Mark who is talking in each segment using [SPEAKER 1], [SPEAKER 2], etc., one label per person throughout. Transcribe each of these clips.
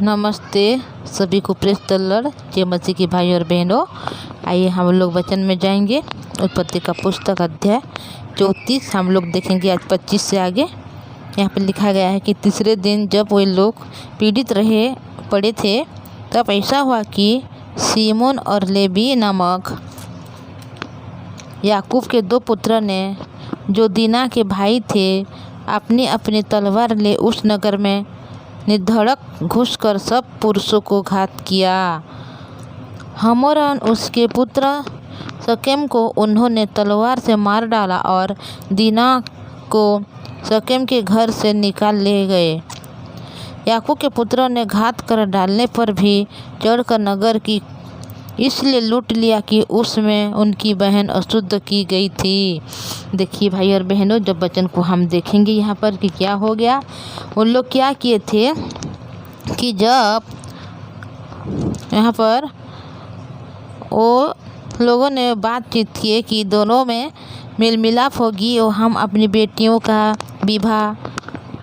[SPEAKER 1] नमस्ते सभी को प्रेस तल्लड़ जय मसीह के भाई और बहनों। आइए हम लोग वचन में जाएंगे। उत्पत्ति का पुस्तक अध्याय 34 हम लोग देखेंगे आज 25 से आगे। यहाँ पर लिखा गया है कि तीसरे दिन जब वे लोग पीड़ित पड़े थे तब ऐसा हुआ कि सीमोन और लेवी नामक याकूब के दो पुत्र ने, जो दीना के भाई थे, अपनी अपनी तलवार ले उस नगर में निर्धड़क घुसकर सब पुरुषों को घात किया। हमोर और उसके पुत्र शकेम को उन्होंने तलवार से मार डाला और दीना को शकेम के घर से निकाल ले गए। याकूब के पुत्रों ने घात कर डालने पर भी चढ़कर नगर की इसलिए लूट लिया कि उसमें उनकी बहन अशुद्ध की गई थी। देखिए भाई और बहनों, जब वचन को हम देखेंगे यहाँ पर कि क्या हो गया। उन लोग क्या किए थे कि जब यहाँ पर वो लोगों ने बातचीत की कि दोनों में मेल मिलाप होगी और हम अपनी बेटियों का विवाह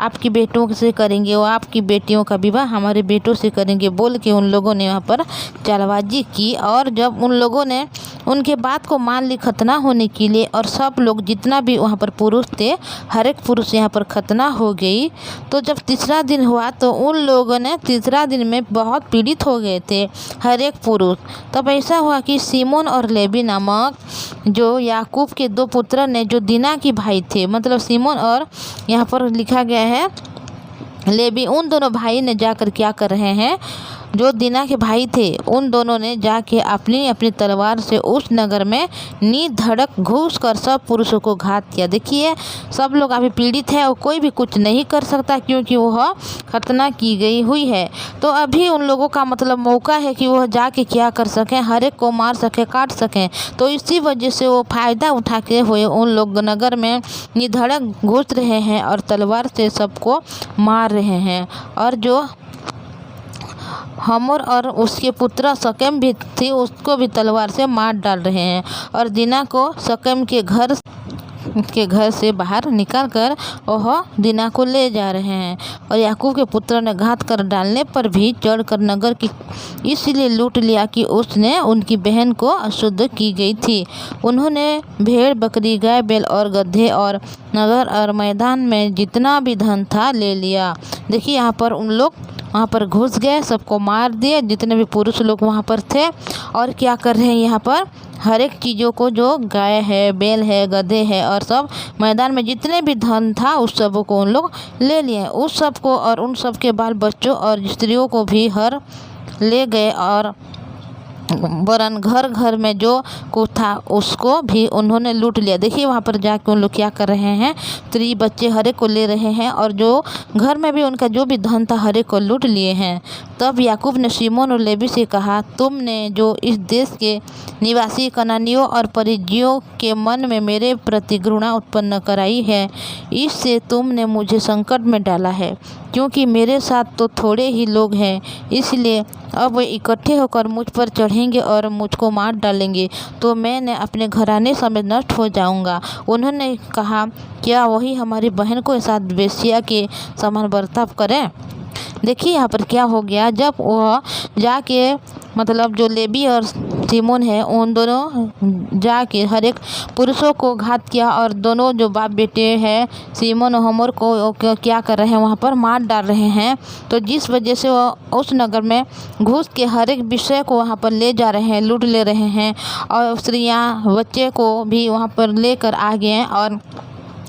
[SPEAKER 1] आपकी बेटों से करेंगे और आपकी बेटियों का विवाह हमारे बेटों से करेंगे बोल के उन लोगों ने वहाँ पर चालबाजी की। और जब उन लोगों ने उनके बात को मान ली खतना होने के लिए, और सब लोग जितना भी वहाँ पर पुरुष थे, हर एक पुरुष यहाँ पर खतना हो गई। तो जब तीसरा दिन हुआ तो उन लोगों ने तीसरा दिन में बहुत पीड़ित हो गए थे हर एक पुरुष। तब ऐसा हुआ कि सीमोन और लेवी नामक जो याकूब के दो पुत्र ने, जो दीना के भाई थे, मतलब सीमोन और यहाँ पर लिखा गया है लेवी, उन दोनों भाई ने जाकर क्या कर रहे हैं, जो दीना के भाई थे उन दोनों ने जाके अपनी अपनी तलवार से उस नगर में निर्धड़क घुस कर सब पुरुषों को घात किया। देखिए सब लोग अभी पीड़ित है और कोई भी कुछ नहीं कर सकता क्योंकि वह खतना की गई हुई है। तो अभी उन लोगों का मतलब मौका है कि वह जाके क्या कर सकें, हर एक को मार सकें, काट सकें। तो इसी वजह से वो फ़ायदा उठाते हुए उन लोग नगर में निर्धड़क घुस रहे हैं और तलवार से सबको मार रहे हैं। और जो हमोर और उसके पुत्र शकेम भी थी, उसको भी तलवार से मार डाल रहे हैं। और दीना को शकेम के घर से बाहर निकालकर वह दीना को ले जा रहे हैं। और याकूब के पुत्र ने घात कर डालने पर भी चढ़कर नगर की इसलिए लूट लिया कि उसने उनकी बहन को अशुद्ध की गई थी। उन्होंने भेड़, बकरी, गाय, बैल और गधे और नगर और मैदान में जितना भी धन था ले लिया। देखिए यहाँ पर उन लोग वहाँ पर घुस गए, सबको मार दिए, जितने भी पुरुष लोग वहाँ पर थे। और क्या कर रहे हैं यहाँ पर हर एक चीज़ों को, जो गाय है, बैल है, गधे है और सब मैदान में जितने भी धन था उस सब को उन लोग ले लिए। उस सब को और उन सब के बाल बच्चों और स्त्रियों को भी हर ले गए। और वरन घर घर में जो कुछ था उसको भी उन्होंने लूट लिया। देखिए वहाँ पर जाके उन लोग क्या कर रहे हैं, स्त्री बच्चे हर एक को ले रहे हैं और जो घर में भी उनका जो भी धन था हर एक को लूट लिए हैं। तब याकूब ने सीमोन और लेवी से कहा, तुमने जो इस देश के निवासी कनानियों और परिज्जियों के मन में मेरे प्रति घृणा उत्पन्न कराई है, इससे तुमने मुझे संकट में डाला है, क्योंकि मेरे साथ तो थोड़े ही लोग हैं। इसलिए अब वे इकट्ठे होकर मुझ पर चढ़ेंगे और मुझको मार डालेंगे, तो मैं अपने घराने समेत नष्ट हो जाऊंगा। उन्होंने कहा, क्या वही हमारी बहन को साथ वेश्या के समान बर्ताव करें। देखिए यहाँ पर क्या हो गया, जब वह जाके मतलब जो लेवी और सीमोन है उन दोनों जाके हर एक पुरुषों को घात किया। और दोनों जो बाप बेटे हैं सीमोन और हमोर को क्या कर रहे हैं, वहाँ पर मार डाल रहे हैं। तो जिस वजह से वो उस नगर में घुस के हर एक विषय को वहाँ पर ले जा रहे हैं, लूट ले रहे हैं। और स्त्रियाँ बच्चे को भी वहाँ पर लेकर आ गए हैं और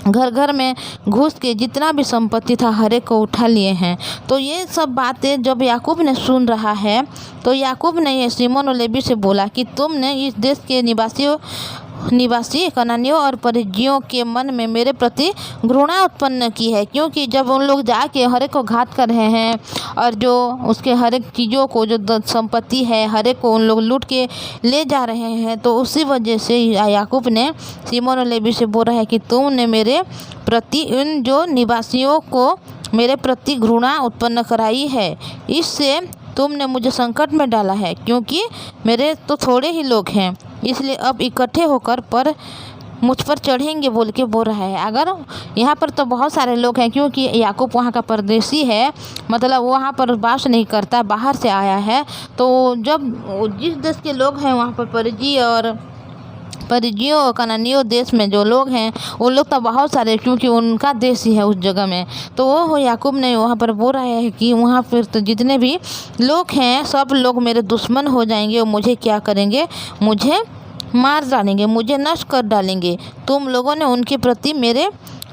[SPEAKER 1] घर घर में घुस के जितना भी संपत्ति था हर एक को उठा लिए हैं। तो ये सब बातें जब याकूब ने सुन रहा है तो याकूब ने ये सीमोन और लेवी से बोला कि तुमने इस देश के निवासी कनानियों और परिज्जियों के मन में मेरे प्रति घृणा उत्पन्न की है, क्योंकि जब उन लोग जाके हर एक को घात कर रहे हैं और जो उसके हर एक चीज़ों को, जो संपत्ति है हर एक को उन लोग लूट के ले जा रहे हैं। तो उसी वजह से याकूब ने सीमोन और लेवी से बोल रहा है कि तुमने मेरे प्रति उन जो निवासियों को मेरे प्रति घृणा उत्पन्न कराई है, इससे तुमने मुझे संकट में डाला है, क्योंकि मेरे तो थोड़े ही लोग हैं। इसलिए अब इकट्ठे होकर पर मुझ पर चढ़ेंगे बोल के बोल रहा है। अगर यहाँ पर तो बहुत सारे लोग हैं, क्योंकि याकूब वहाँ का परदेसी है, मतलब वहाँ पर वास नहीं करता, बाहर से आया है। तो जब जिस देश के लोग हैं वहाँ पर परिजियों और कनानियों देश में जो लोग हैं, वो लोग तो बहुत सारे, क्योंकि उनका देश ही है उस जगह में। तो वो याकूब ने वहाँ पर बोल रहा है कि वहाँ पर तो जितने भी लोग हैं सब लोग मेरे दुश्मन हो जाएंगे और मुझे क्या करेंगे, मुझे मार डालेंगे, मुझे नष्ट कर डालेंगे। तुम लोगों ने उनके प्रति मेरे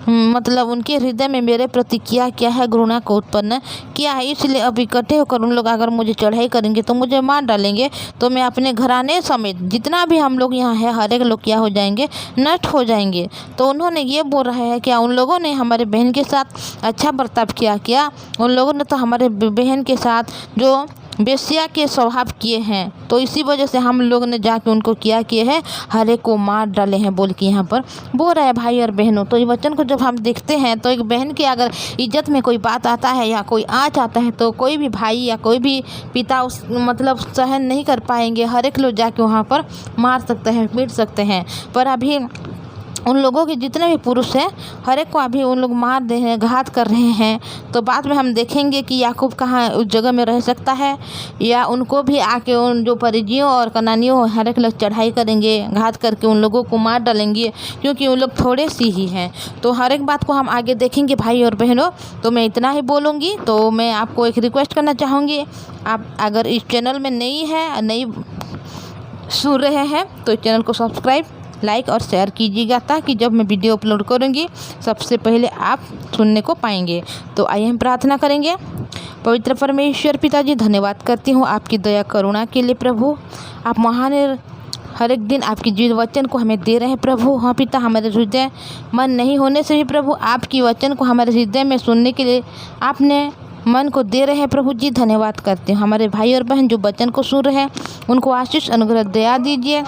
[SPEAKER 1] मतलब उनके हृदय में मेरे प्रति क्या क्या है, घृणा को उत्पन्न किया है। इसलिए अब इकट्ठे होकर उन लोग अगर मुझे चढ़ाई करेंगे तो मुझे मार डालेंगे। तो मैं अपने घराने समेत जितना भी हम लोग यहाँ है, हर एक लोग क्या हो जाएंगे, नष्ट हो जाएंगे। तो उन्होंने ये बोल रहा है, क्या उन लोगों ने हमारे बहन के साथ अच्छा बर्ताव किया क्या? उन लोगों ने तो हमारे बहन के साथ जो बेश्या के स्वभाव किए हैं, तो इसी वजह से हम लोग ने जाके उनको क्या किए हैं, हर एक को मार डाले हैं बोल के यहाँ पर बोल रहा है। भाई और बहनों, तो ये वचन को जब हम देखते हैं तो एक बहन की अगर इज्जत में कोई बात आता है या कोई आँच आता है तो कोई भी भाई या कोई भी पिता उस मतलब सहन नहीं कर पाएंगे। हर एक लोग जाके वहाँ पर मार सकते हैं, पीट सकते हैं। पर अभी उन लोगों के जितने भी पुरुष हैं, हर एक को अभी उन लोग मार दे रहे हैं, घात कर रहे हैं। तो बाद में हम देखेंगे कि याकूब कहाँ उस जगह में रह सकता है, या उनको भी आके उन जो परिजियों और कनानियों हर एक लोग चढ़ाई करेंगे, घात करके उन लोगों को मार डालेंगे, क्योंकि उन लोग थोड़े सी ही हैं। तो हर एक बात को हम आगे देखेंगे भाई और बहनों। तो मैं इतना ही बोलूँगी। तो मैं आपको एक रिक्वेस्ट करना चाहूँगी, आप अगर इस चैनल में नई है, नई सुन रहे हैं, तो इस चैनल को सब्सक्राइब, लाइक और शेयर कीजिएगा, ताकि जब मैं वीडियो अपलोड करूंगी सबसे पहले आप सुनने को पाएंगे। तो आइए हम प्रार्थना करेंगे। पवित्र परमेश्वर पिताजी, धन्यवाद करती हूँ आपकी दया करुणा के लिए प्रभु। आप महान हर एक दिन आपकी जीव वचन को हमें दे रहे हैं प्रभु। हाँ पिता, हमारे हृदय मन नहीं होने से भी प्रभु आपकी वचन को हमारे हृदय में सुनने के लिए आपने मन को दे रहे हैं प्रभु जी। धन्यवाद करते हैं। हमारे भाई और बहन जो वचन को सुन रहे हैं, उनको आशीष अनुग्रह दया दीजिए।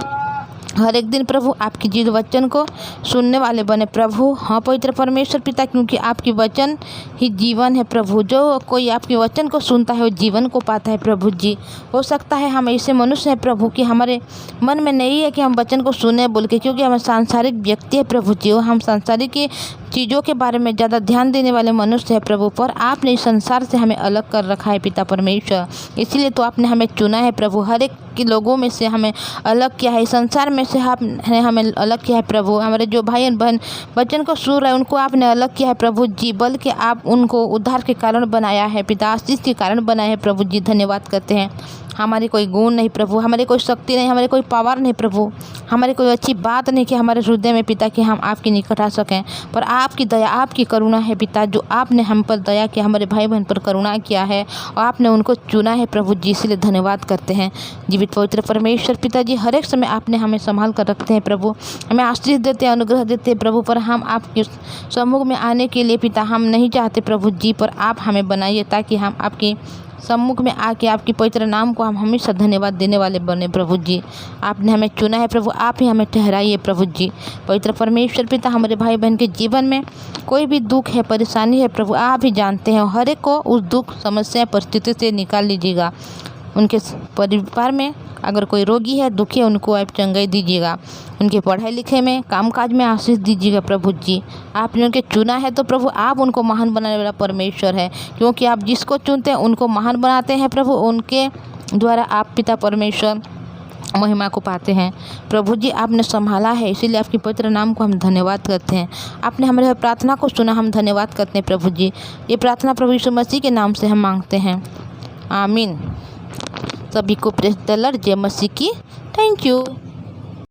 [SPEAKER 1] हर एक दिन प्रभु आपकी जीव वचन को सुनने वाले बने प्रभु। हाँ पवित्र परमेश्वर पिता, क्योंकि आपकी वचन ही जीवन है प्रभु। जो कोई आपके वचन को सुनता है वो जीवन को पाता है प्रभु जी। हो सकता है हम ऐसे मनुष्य हैं प्रभु कि हमारे मन में नहीं है कि हम वचन को सुने बोल के, क्योंकि हम सांसारिक व्यक्ति है प्रभु जी। हम सांसारिक चीज़ों के बारे में ज़्यादा ध्यान देने वाले मनुष्य है प्रभु। पर आपने इस संसार से हमें अलग कर रखा है पिता परमेश्वर, इसलिए तो आपने हमें चुना है प्रभु। हर एक के लोगों में से हमें अलग किया है, संसार में से आपने हमें अलग किया है प्रभु। हमारे जो भाई बहन वचन को सुन रहे हैं उनको आपने अलग किया है प्रभु जी, बल्कि आप उनको उद्धार के कारण बनाया है पिता, आशीष के कारण बनाया है प्रभु जी। धन्यवाद करते हैं। हमारी कोई गुण नहीं प्रभु, हमारी कोई शक्ति नहीं, हमारी कोई पावर नहीं प्रभु, हमारी कोई अच्छी बात नहीं कि हमारे हृदय में पिता कि हम आपके निकट आ सकें। पर आपकी दया, आपकी करुणा है पिता, जो आपने हम पर दया किया, हमारे भाई बहन पर करुणा किया है और आपने उनको चुना है प्रभु जी। इसलिए धन्यवाद करते हैं। जीवित पवित्र परमेश्वर पिता जी, हर एक समय आपने हमें संभाल कर रखते हैं प्रभु, हमें आशीष देते हैं, अनुग्रह देते हैं प्रभु। पर हम आपके सम्मुख में आने के लिए पिता हम नहीं चाहते प्रभु जी, पर आप हमें बनाइए ताकि हम आपके सम्मुख में आके आपकी पवित्र नाम को हम हमेशा धन्यवाद देने वाले बने प्रभु जी। आपने हमें चुना है प्रभु, आप ही हमें ठहराइए प्रभु जी। पवित्र परमेश्वर पिता, हमारे भाई बहन के जीवन में कोई भी दुख है, परेशानी है प्रभु, आप ही जानते हैं। हर एक को उस दुख, समस्या, परिस्थिति से निकाल लीजिएगा। उनके परिवार में अगर कोई रोगी है, दुखी है, उनको आप चंगाई दीजिएगा। उनके पढ़ाई लिखे में, कामकाज में आशीष दीजिएगा प्रभु जी। आपने उनके चुना है तो प्रभु आप उनको महान बनाने वाला परमेश्वर है, क्योंकि आप जिसको चुनते हैं उनको महान बनाते हैं प्रभु। उनके द्वारा आप पिता परमेश्वर महिमा को पाते हैं प्रभु जी। आपने संभाला है, इसीलिए आपके पवित्र नाम को हम धन्यवाद करते हैं। आपने हमारे प्रार्थना को सुना, हम धन्यवाद करते हैं प्रभु जी। ये प्रार्थना प्रभु यीशु मसीह के नाम से हम मांगते हैं, आमीन। सभी को प्रेज़ द लॉर्ड, जय मसीह की। Thank you.